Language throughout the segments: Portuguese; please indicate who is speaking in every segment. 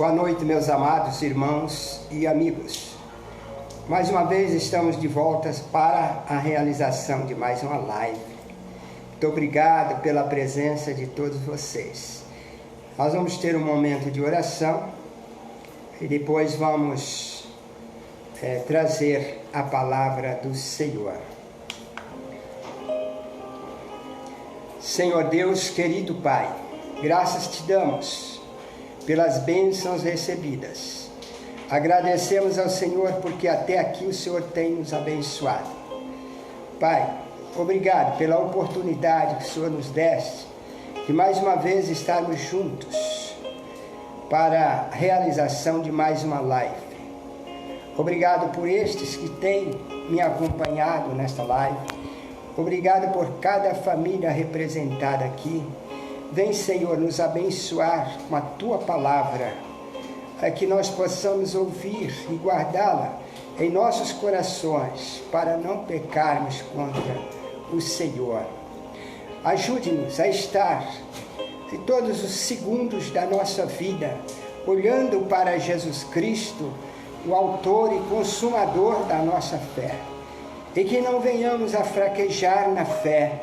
Speaker 1: Boa noite, meus amados irmãos e amigos. Mais uma vez estamos de volta para a realização de mais uma live. Muito obrigado pela presença de todos vocês. Nós vamos ter um momento de oração e depois vamos trazer a palavra do Senhor. Senhor Deus, querido Pai, graças te damos pelas bênçãos recebidas. Agradecemos ao Senhor porque até aqui o Senhor tem nos abençoado. Pai, obrigado pela oportunidade que o Senhor nos deste de mais uma vez estarmos juntos para a realização de mais uma live. Obrigado por estes que têm me acompanhado nesta live. Obrigado por cada família representada aqui. Vem, Senhor, nos abençoar com a Tua palavra, para que nós possamos ouvir e guardá-la em nossos corações, para não pecarmos contra o Senhor. Ajude-nos a estar em todos os segundos da nossa vida, olhando para Jesus Cristo, o autor e consumador da nossa fé, e que não venhamos a fraquejar na fé,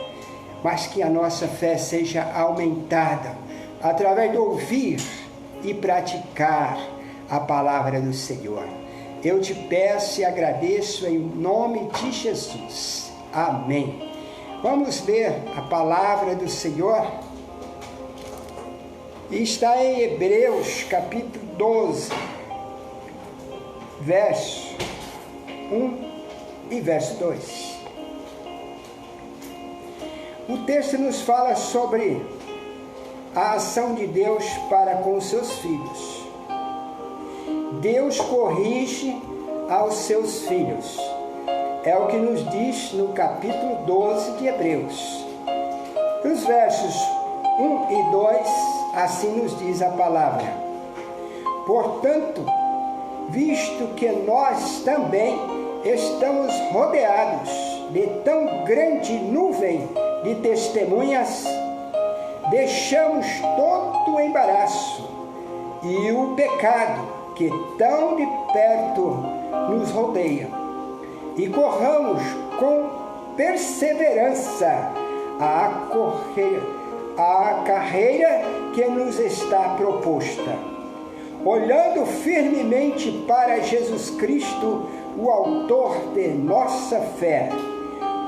Speaker 1: mas que a nossa fé seja aumentada através de ouvir e praticar a palavra do Senhor. Eu te peço e agradeço em nome de Jesus. Amém. Vamos ver a palavra do Senhor. Está em Hebreus capítulo 12, verso 1 e verso 2. O texto nos fala sobre a ação de Deus para com os seus filhos. Deus corrige aos seus filhos. É o que nos diz no capítulo 12 de Hebreus. Nos versos 1 e 2, assim nos diz a palavra. Portanto, visto que nós também estamos rodeados de tão grande nuvem de testemunhas, deixamos todo o embaraço e o pecado que tão de perto nos rodeia, e corramos com perseverança a carreira que nos está proposta, olhando firmemente para Jesus Cristo, o autor de nossa fé,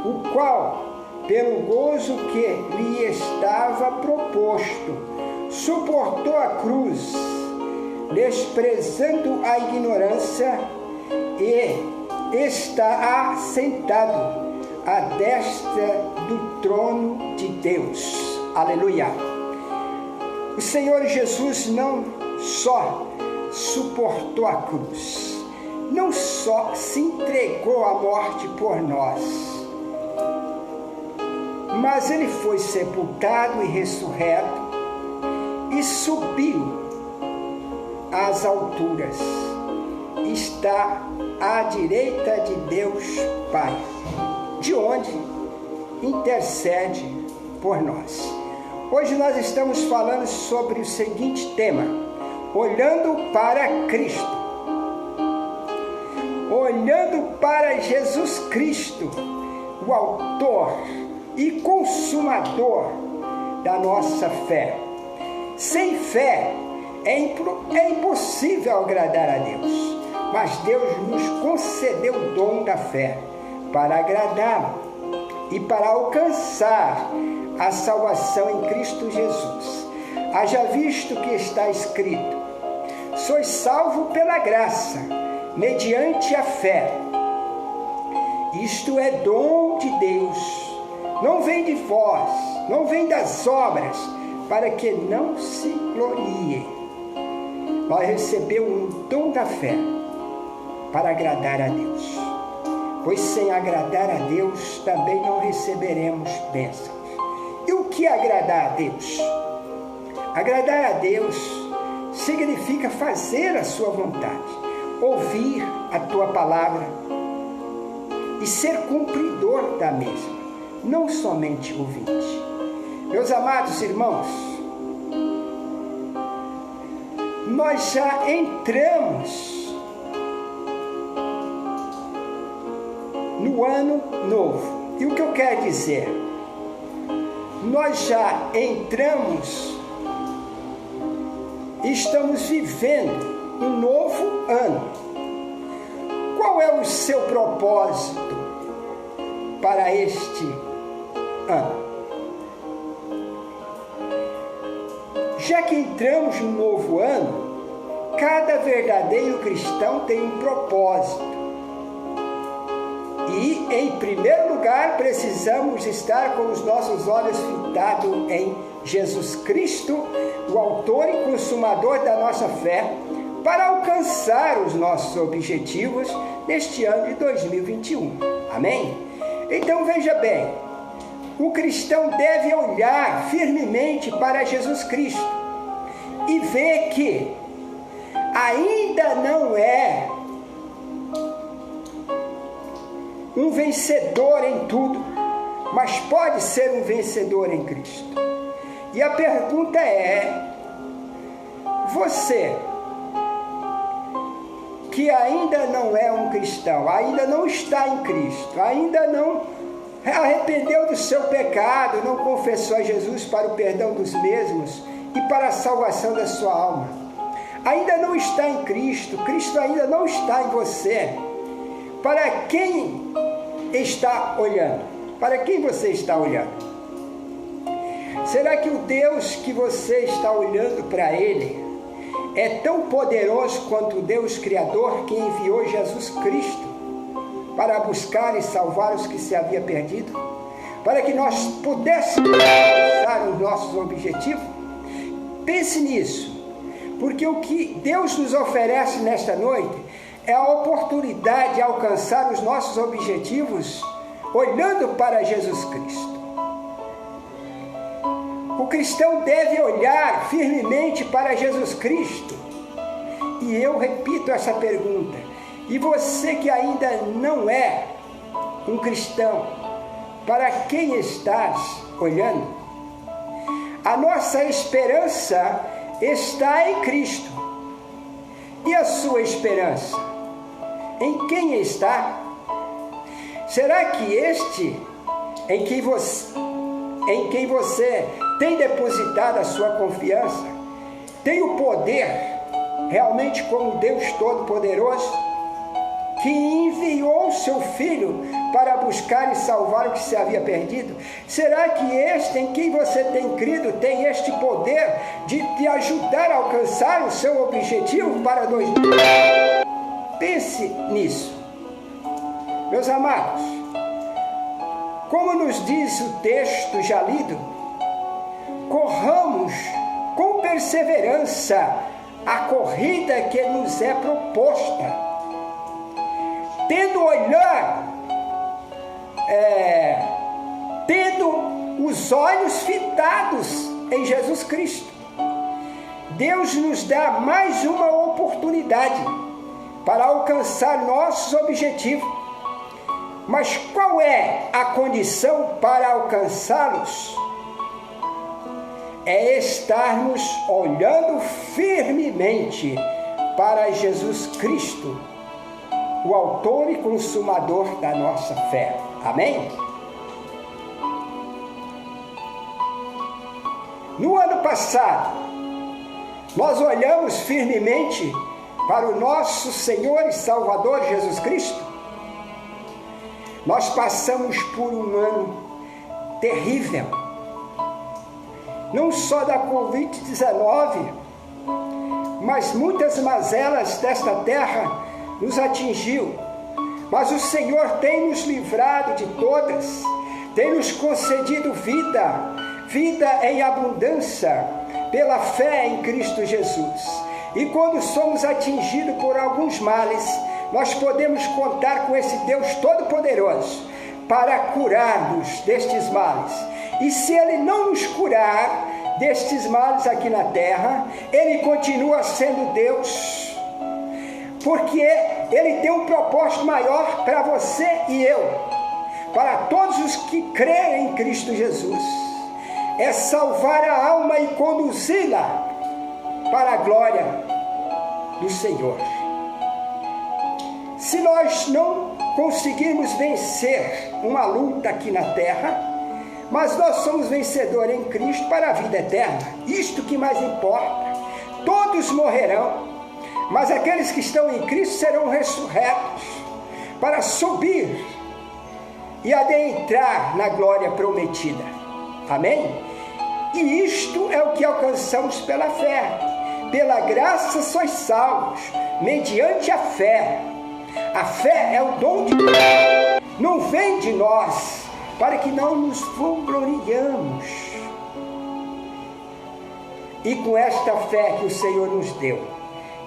Speaker 1: o qual, pelo gozo que lhe estava proposto, suportou a cruz, desprezando a ignorância, e está assentado à destra do trono de Deus. Aleluia! O Senhor Jesus não só suportou a cruz, não só se entregou à morte por nós, mas ele foi sepultado e ressurreto e subiu às alturas. Está à direita de Deus Pai, de onde intercede por nós. Hoje nós estamos falando sobre o seguinte tema: olhando para Cristo. Olhando para Jesus Cristo, o autor e consumador da nossa fé. Sem fé é impossível agradar a Deus, mas Deus nos concedeu o dom da fé para agradá-lo e para alcançar a salvação em Cristo Jesus. Haja visto que está escrito: sois salvo pela graça, mediante a fé. Isto é dom de Deus, não vem de vós, não vem das obras, para que não se glorie. Nós recebemos um dom da fé para agradar a Deus, pois sem agradar a Deus também não receberemos bênçãos. E o que é agradar a Deus? Agradar a Deus significa fazer a sua vontade, ouvir a tua palavra e ser cumpridor da mesma, não somente ouvinte. Meus amados irmãos, nós já entramos no ano novo. E o que eu quero dizer? Nós já entramos, estamos vivendo um novo ano. Qual é o seu propósito para este ano? Já que entramos no novo ano, cada verdadeiro cristão tem um propósito. E, em primeiro lugar, precisamos estar com os nossos olhos fitados em Jesus Cristo, o autor e consumador da nossa fé, para alcançar os nossos objetivos neste ano de 2021. Amém? Então, veja bem, o cristão deve olhar firmemente para Jesus Cristo e ver que ainda não é um vencedor em tudo, mas pode ser um vencedor em Cristo. E a pergunta é: você que ainda não é um cristão, ainda não está em Cristo, ainda não arrependeu do seu pecado, não confessou a Jesus para o perdão dos mesmos e para a salvação da sua alma, ainda não está em Cristo, Cristo ainda não está em você, para quem está olhando? Para quem você está olhando? Será que o Deus que você está olhando para Ele é tão poderoso quanto o Deus Criador que enviou Jesus Cristo para buscar e salvar os que se haviam perdido? Para que nós pudéssemos alcançar os nossos objetivos? Pense nisso, porque o que Deus nos oferece nesta noite é a oportunidade de alcançar os nossos objetivos olhando para Jesus Cristo. O cristão deve olhar firmemente para Jesus Cristo. E eu repito essa pergunta: e você que ainda não é um cristão, para quem estás olhando? A nossa esperança está em Cristo. E a sua esperança? Em quem está? Será que este em quem você tem depositado a sua confiança tem o poder realmente como Deus Todo-Poderoso, que enviou seu Filho para buscar e salvar o que se havia perdido? Será que este em quem você tem crido tem este poder de te ajudar a alcançar o seu objetivo para 2020? Pense nisso. Meus amados, como nos diz o texto já lido, corramos com perseverança a corrida que nos é proposta, tendo os olhos fitados em Jesus Cristo. Deus nos dá mais uma oportunidade para alcançar nossos objetivos. Mas qual é a condição para alcançá-los? É estarmos olhando firmemente para Jesus Cristo, o autor e consumador da nossa fé. Amém? No ano passado, nós olhamos firmemente para o nosso Senhor e Salvador Jesus Cristo. Nós passamos por um ano terrível, não só da Covid-19, mas muitas mazelas desta terra nos atingiu. Mas o Senhor tem nos livrado de todas, tem nos concedido vida em abundância, pela fé em Cristo Jesus. E quando somos atingidos por alguns males, nós podemos contar com esse Deus Todo-Poderoso para curar-nos destes males. E se Ele não nos curar destes males aqui na terra, Ele continua sendo Deus, porque Ele tem um propósito maior para você e eu, para todos os que creem em Cristo Jesus. É salvar a alma e conduzi-la para a glória, do Senhor. Se nós não conseguirmos vencer uma luta aqui na terra, mas nós somos vencedores em Cristo para a vida eterna. Isto que mais importa. Todos morrerão, mas aqueles que estão em Cristo serão ressurretos para subir e adentrar na glória prometida. Amém? E isto é o que alcançamos pela fé. Pela graça sois salvos, mediante a fé. A fé é o dom de Deus, não vem de nós, para que não nos vangloriamos. E com esta fé que o Senhor nos deu,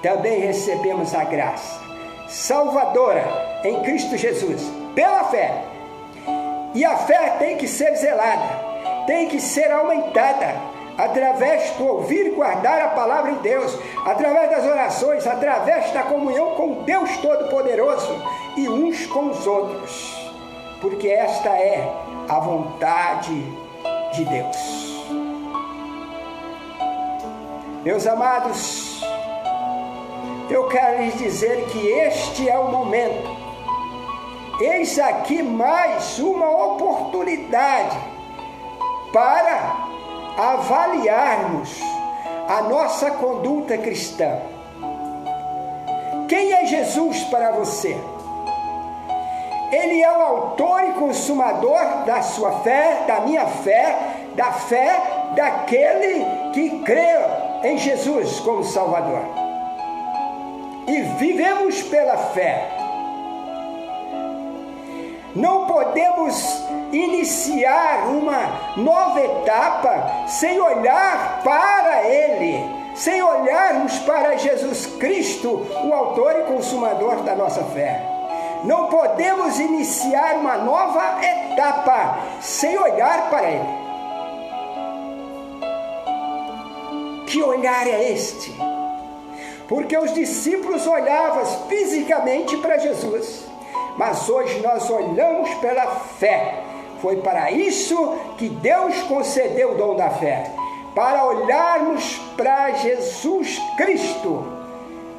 Speaker 1: também recebemos a graça salvadora em Cristo Jesus, pela fé. E a fé tem que ser zelada, tem que ser aumentada, através do ouvir e guardar a palavra de Deus, através das orações, através da comunhão com Deus Todo-Poderoso e uns com os outros, porque esta é a vontade de Deus. Meus amados, eu quero lhes dizer que este é o momento. Eis aqui mais uma oportunidade para avaliarmos a nossa conduta cristã. Quem é Jesus para você? Ele é o autor e consumador da sua fé, da minha fé, da fé daquele que crê em Jesus como Salvador. E vivemos pela fé. Não podemos iniciar uma nova etapa sem olhar para Ele, sem olharmos para Jesus Cristo, o autor e consumador da nossa fé. Não podemos iniciar uma nova etapa sem olhar para Ele. Que olhar é este? Porque os discípulos olhavam fisicamente para Jesus, mas hoje nós olhamos pela fé. Foi para isso que Deus concedeu o dom da fé, para olharmos para Jesus Cristo,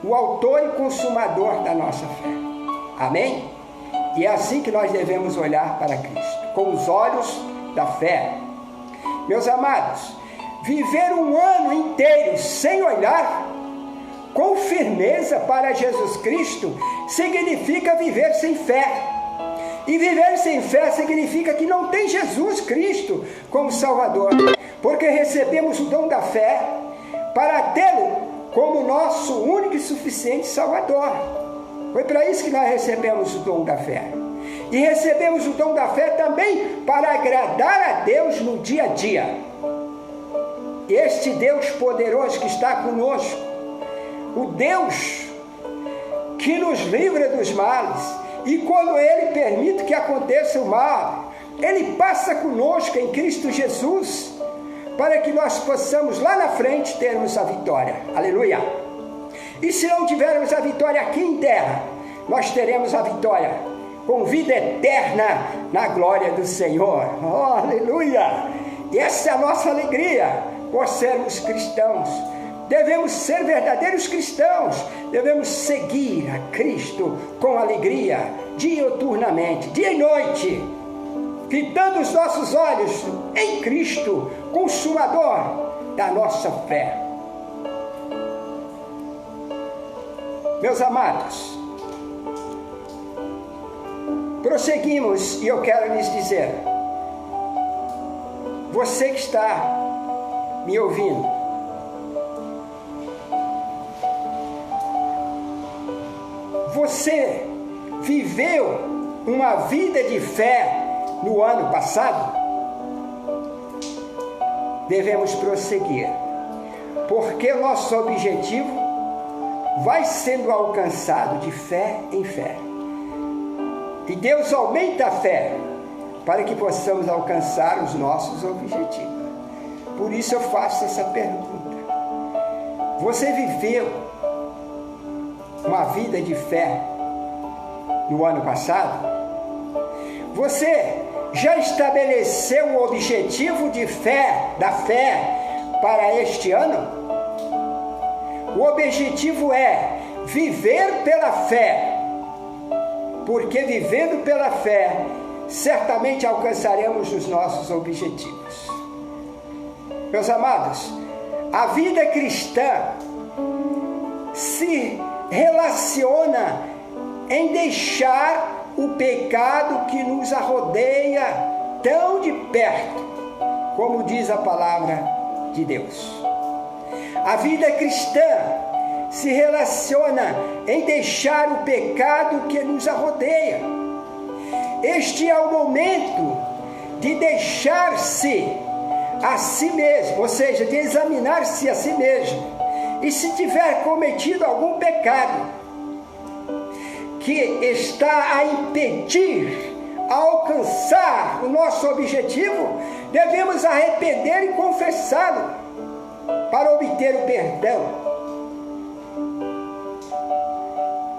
Speaker 1: o autor e consumador da nossa fé. Amém? E é assim que nós devemos olhar para Cristo, com os olhos da fé. Meus amados, viver um ano inteiro sem olhar com firmeza para Jesus Cristo significa viver sem fé. E viver sem fé significa que não tem Jesus Cristo como Salvador, porque recebemos o dom da fé para tê-lo como nosso único e suficiente Salvador. Foi para isso que nós recebemos o dom da fé. E recebemos o dom da fé também para agradar a Deus no dia a dia. Este Deus poderoso que está conosco, o Deus que nos livra dos males, e quando Ele permite que aconteça o mal, Ele passa conosco em Cristo Jesus, para que nós possamos lá na frente termos a vitória. Aleluia! E se não tivermos a vitória aqui em terra, nós teremos a vitória com vida eterna na glória do Senhor. Oh, aleluia! E essa é a nossa alegria por sermos cristãos. Devemos ser verdadeiros cristãos, devemos seguir a Cristo com alegria, diuturnamente, dia e noite, fitando os nossos olhos em Cristo, consumador da nossa fé. Meus amados, prosseguimos e eu quero lhes dizer, você que está me ouvindo, você viveu uma vida de fé no ano passado? Devemos prosseguir, porque o nosso objetivo vai sendo alcançado de fé em fé. E Deus aumenta a fé para que possamos alcançar os nossos objetivos. Por isso eu faço essa pergunta. Você viveu uma vida de fé no ano passado? Você já estabeleceu o objetivo de fé, da fé, para este ano? O objetivo é viver pela fé, porque vivendo pela fé, certamente alcançaremos os nossos objetivos. Meus amados, a vida cristã se relaciona em deixar o pecado que nos arrodeia tão de perto, como diz a palavra de Deus. A vida cristã se relaciona em deixar o pecado que nos arrodeia. Este é o momento de deixar-se a si mesmo, ou seja, de examinar-se a si mesmo. E se tiver cometido algum pecado que está a impedir alcançar o nosso objetivo, devemos arrepender e confessá-lo para obter o perdão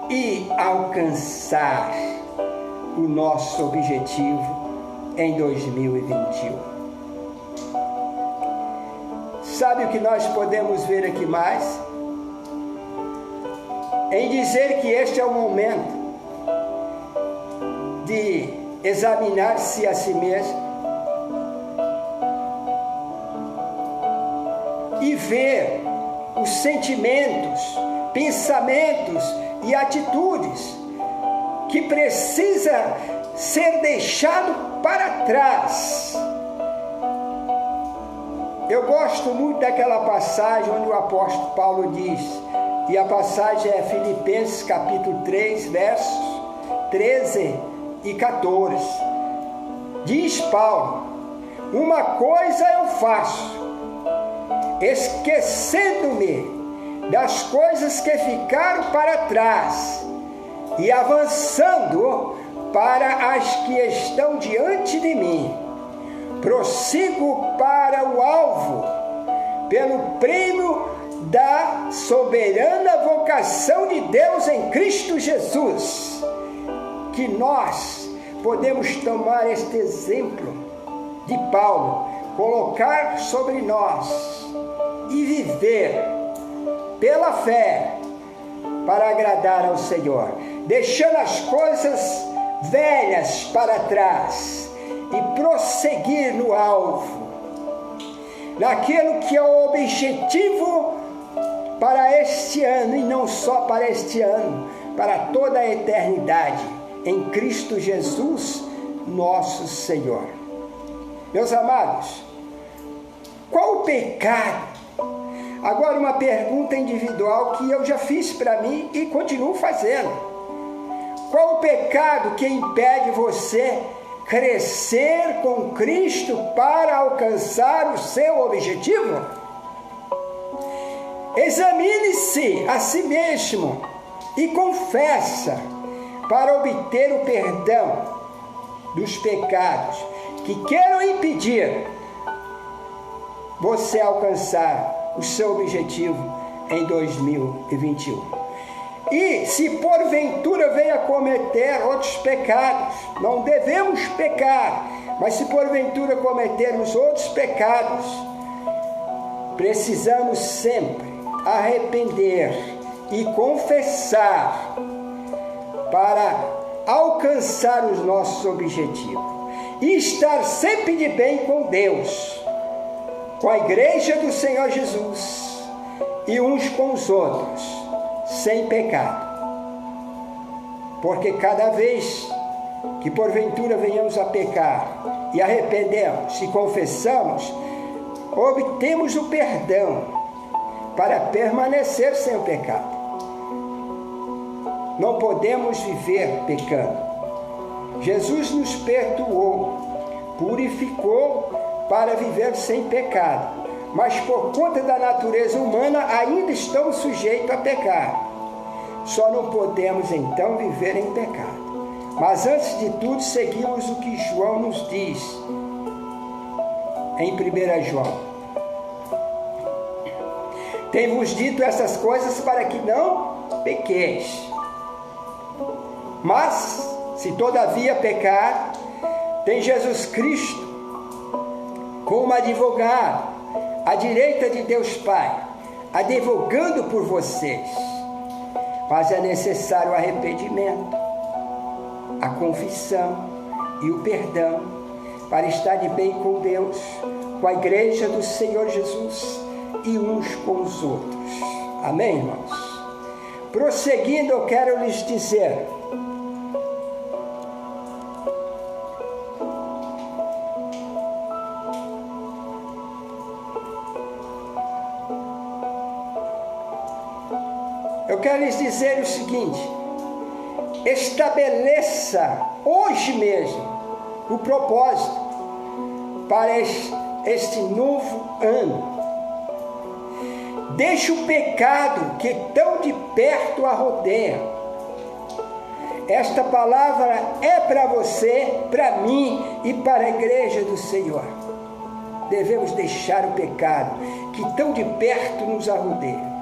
Speaker 1: e alcançar o nosso objetivo em 2021. Sabe o que nós podemos ver aqui mais? Em dizer que este é o momento de examinar-se a si mesmo e ver os sentimentos, pensamentos e atitudes que precisa ser deixado para trás. Eu gosto muito daquela passagem onde o apóstolo Paulo diz, e a passagem é Filipenses capítulo 3, versos 13 e 14. Diz Paulo: uma coisa eu faço, esquecendo-me das coisas que ficaram para trás e avançando para as que estão diante de mim, prossigo para o alvo, pelo prêmio da soberana vocação de Deus em Cristo Jesus. Que nós podemos tomar este exemplo de Paulo, colocar sobre nós e viver pela fé para agradar ao Senhor, deixando as coisas velhas para trás e prosseguir no alvo, naquilo que é o objetivo para este ano, e não só para este ano, para toda a eternidade, em Cristo Jesus, nosso Senhor. Meus amados, qual o pecado? Agora uma pergunta individual que eu já fiz para mim e continuo fazendo. Qual o pecado que impede você crescer com Cristo para alcançar o seu objetivo? Examine-se a si mesmo e confessa para obter o perdão dos pecados que queiram impedir você alcançar o seu objetivo em 2021. E se porventura venha cometer outros pecados, não devemos pecar, mas se porventura cometermos outros pecados, precisamos sempre arrepender e confessar para alcançar os nossos objetivos e estar sempre de bem com Deus, com a igreja do Senhor Jesus e uns com os outros, sem pecado. Porque cada vez que porventura venhamos a pecar e arrependemos e confessamos, obtemos o perdão para permanecer sem o pecado. Não podemos viver pecando. Jesus nos perdoou, purificou para viver sem pecado, mas por conta da natureza humana ainda estamos sujeitos a pecar. Só não podemos então viver em pecado. Mas antes de tudo, seguimos o que João nos diz em 1 João. Tenho-vos dito essas coisas para que não pequeis. Mas, se todavia pecar, tem Jesus Cristo como advogado à direita de Deus Pai, advogando por vocês. mas é necessário o arrependimento, a confissão e o perdão para estar de bem com Deus, com a igreja do Senhor Jesus e uns com os outros. Amém, irmãos? Prosseguindo, eu quero lhes dizer: o seguinte: estabeleça hoje mesmo o propósito para este novo ano. Deixe o pecado que tão de perto a rodeia. Esta palavra é para você, para mim e para a igreja do Senhor. Devemos deixar o pecado que tão de perto nos arrodeia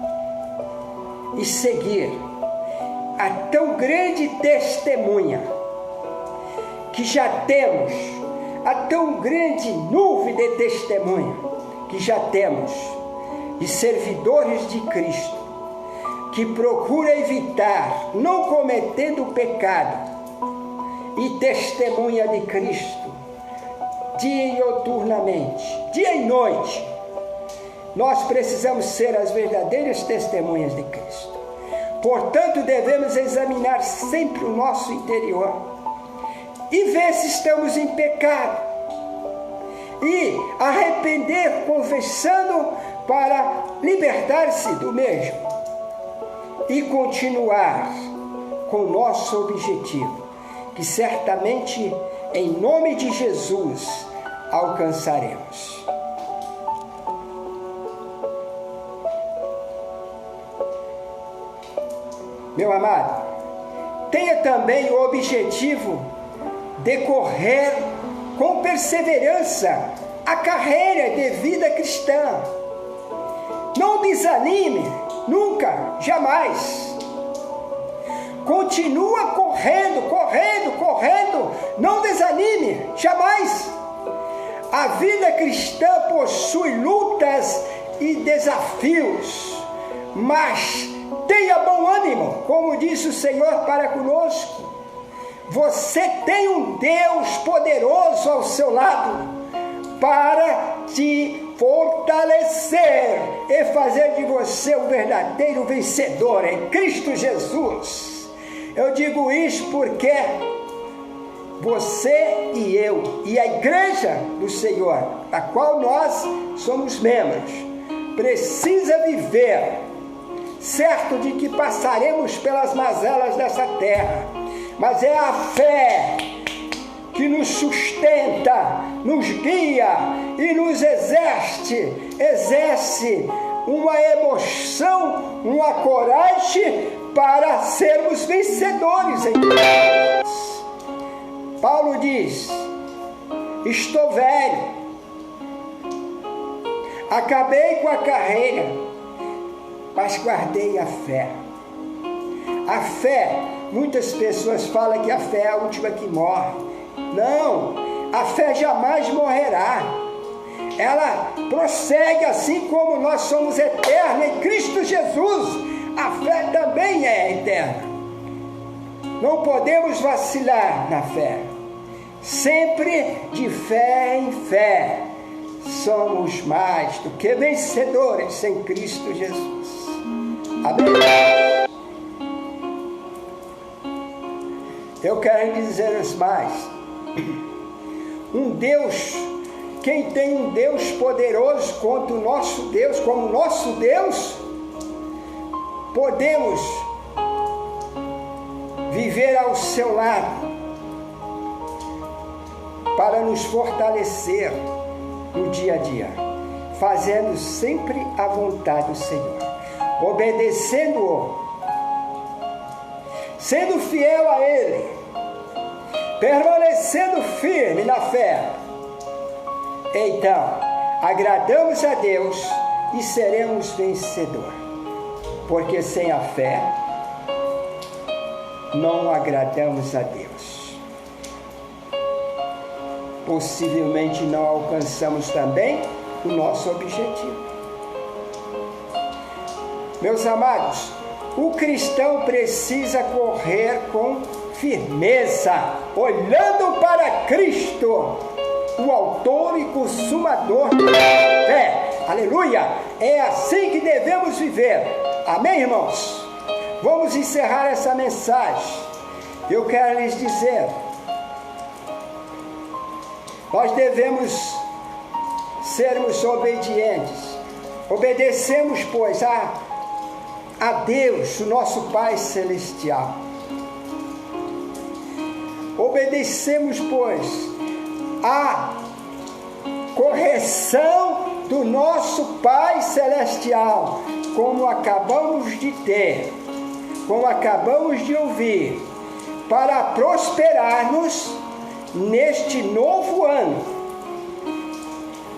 Speaker 1: e seguir a tão grande testemunha que já temos, a tão grande nuvem de testemunha que já temos, de servidores de Cristo, que procura evitar, não cometendo pecado, e testemunha de Cristo, dia e noturnamente, dia e noite. Nós precisamos ser as verdadeiras testemunhas de Cristo. Portanto, devemos examinar sempre o nosso interior e ver se estamos em pecado, e arrepender, confessando, para libertar-se do mesmo e continuar com o nosso objetivo, que certamente, em nome de Jesus, alcançaremos. Meu amado, tenha também o objetivo de correr com perseverança a carreira de vida cristã. Não desanime, nunca, jamais. Continua correndo, correndo, correndo. Não desanime, jamais. A vida cristã possui lutas e desafios, mas tenha bom ânimo, como disse o Senhor para conosco. Você tem um Deus poderoso ao seu lado para te fortalecer e fazer de você um verdadeiro vencedor em Cristo Jesus. Eu digo isso porque você e eu e a igreja do Senhor, da qual nós somos membros, precisa viver certo de que passaremos pelas mazelas dessa terra, mas é a fé que nos sustenta, nos guia e nos exerce uma emoção, uma coragem para sermos vencedores em Deus. Paulo diz: estou velho, acabei com a carreira, mas guardei a fé. A fé, muitas pessoas falam que a fé é a última que morre. Não, a fé jamais morrerá. Ela prossegue, assim como nós somos eternos em Cristo Jesus. A fé também é eterna. Não podemos vacilar na fé. Sempre de fé em fé. Somos mais do que vencedores em Cristo Jesus. Amém? Eu quero dizer mais. Um Deus, quem tem um Deus poderoso quanto o nosso Deus, como nosso Deus, podemos viver ao seu lado para nos fortalecer no dia a dia, fazendo sempre a vontade do Senhor, obedecendo-o, sendo fiel a Ele, permanecendo firme na fé. Então, agradamos a Deus e seremos vencedores, porque sem a fé não agradamos a Deus. Possivelmente não alcançamos também o nosso objetivo. Meus amados, o cristão precisa correr com firmeza, olhando para Cristo, o autor e consumador da fé. Aleluia! É assim que devemos viver. Amém, irmãos? Vamos encerrar essa mensagem. Eu quero lhes dizer, nós devemos sermos obedientes. Obedecemos, pois, a Deus, o nosso Pai Celestial. Obedecemos, pois, a correção do nosso Pai Celestial, como acabamos de ter, como acabamos de ouvir, para prosperarmos neste novo ano,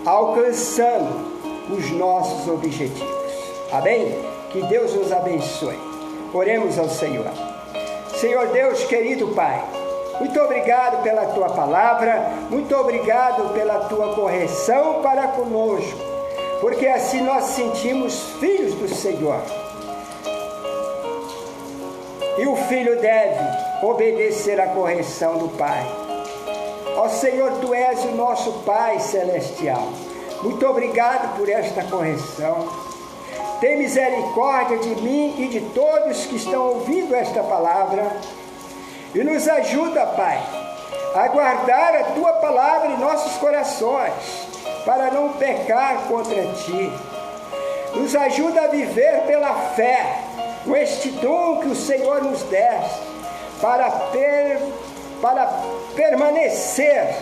Speaker 1: alcançando os nossos objetivos. Amém? Que Deus nos abençoe. Oremos ao Senhor. Senhor Deus, querido Pai, muito obrigado pela Tua palavra, muito obrigado pela Tua correção para conosco, porque assim nós sentimos filhos do Senhor. E o filho deve obedecer à correção do Pai. Ó Senhor, Tu és o nosso Pai Celestial. Muito obrigado por esta correção. Tem misericórdia de mim e de todos que estão ouvindo esta palavra. E nos ajuda, Pai, a guardar a Tua palavra em nossos corações, para não pecar contra Ti. Nos ajuda a viver pela fé, com este dom que o Senhor nos deste, para permanecer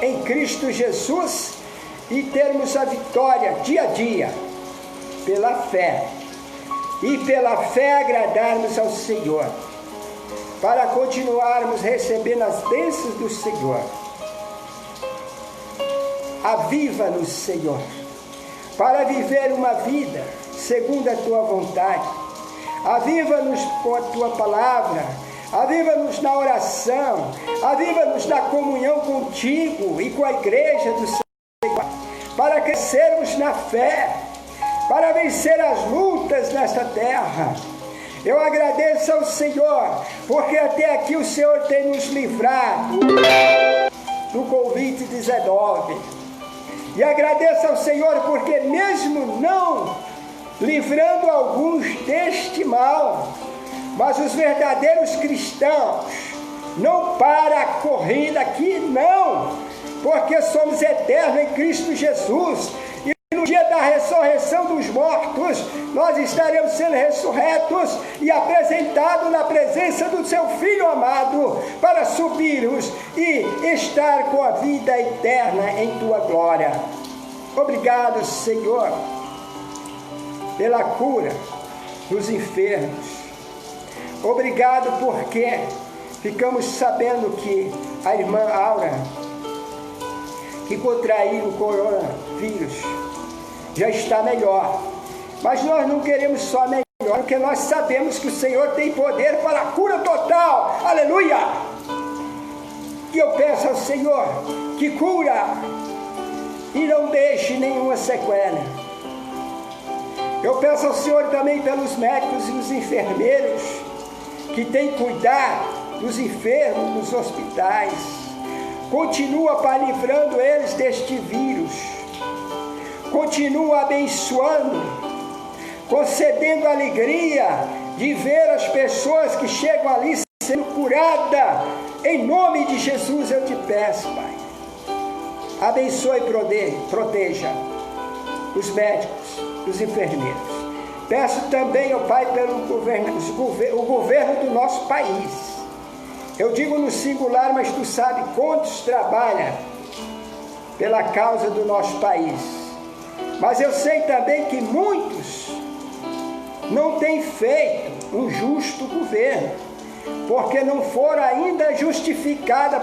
Speaker 1: em Cristo Jesus e termos a vitória dia a dia, pela fé. E pela fé agradarmos ao Senhor, para continuarmos recebendo as bênçãos do Senhor. Aviva-nos, Senhor, para viver uma vida segundo a Tua vontade. Aviva-nos com a Tua palavra, aviva-nos na oração, aviva-nos na comunhão contigo e com a igreja do Senhor, para crescermos na fé, para vencer as lutas nesta terra. Eu agradeço ao Senhor, porque até aqui o Senhor tem nos livrado do Covid-19. E agradeço ao Senhor, porque mesmo não livrando alguns deste mal, mas os verdadeiros cristãos não param a corrida aqui, não, porque somos eternos em Cristo Jesus. No dia da ressurreição dos mortos, nós estaremos sendo ressurretos e apresentados na presença do Seu Filho amado, para subirmos e estar com a vida eterna em Tua glória. Obrigado, Senhor, pela cura dos enfermos. Obrigado porque ficamos sabendo que a irmã Aura, que contraiu o coronavírus, já está melhor. Mas nós não queremos só melhor, porque nós sabemos que o Senhor tem poder para a cura total. Aleluia! E eu peço ao Senhor que cura e não deixe nenhuma sequela. Eu peço ao Senhor também pelos médicos e os enfermeiros que têm cuidado dos enfermos nos hospitais. Continua, Pai, livrando eles deste vírus. Continua abençoando, concedendo alegria de ver as pessoas que chegam ali sendo curadas. Em nome de Jesus eu te peço, Pai. Abençoe e proteja os médicos, os enfermeiros. Peço também, ó Pai, pelo o governo do nosso país. Eu digo no singular, mas Tu sabe quantos trabalham pela causa do nosso país. Mas eu sei também que muitos não têm feito um justo governo, porque não foram ainda justificados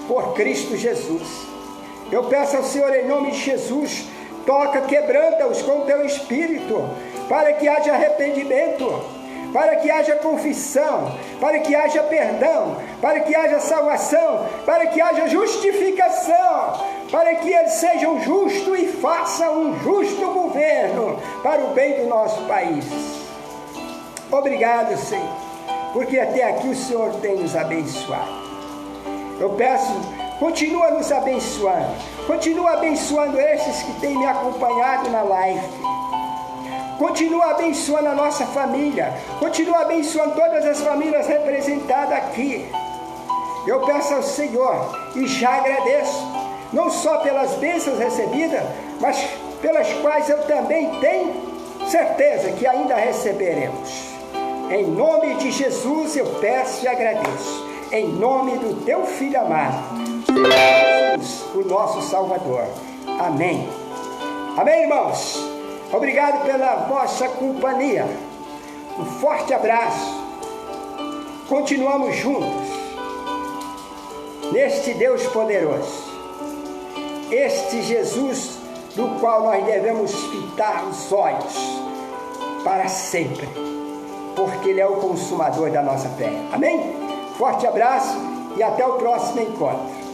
Speaker 1: por Cristo Jesus. Eu peço ao Senhor, em nome de Jesus, toca, quebranta-os com Teu Espírito, para que haja arrependimento, para que haja confissão, para que haja perdão, para que haja salvação, para que haja justificação, para que eles sejam justos e façam um justo governo para o bem do nosso país. Obrigado, Senhor, porque até aqui o Senhor tem nos abençoado. Eu peço, continua nos abençoando, continua abençoando esses que têm me acompanhado na live, continua abençoando a nossa família, continua abençoando todas as famílias representadas aqui. Eu peço ao Senhor e já agradeço, não só pelas bênçãos recebidas, mas pelas quais eu também tenho certeza que ainda receberemos. Em nome de Jesus eu peço e agradeço. Em nome do teu Filho amado, Jesus, o nosso Salvador. Amém. Amém, irmãos? Obrigado pela vossa companhia. Um forte abraço. Continuamos juntos neste Deus poderoso. Este Jesus do qual nós devemos fitar os olhos para sempre, porque Ele é o consumador da nossa fé. Amém? Forte abraço e até o próximo encontro.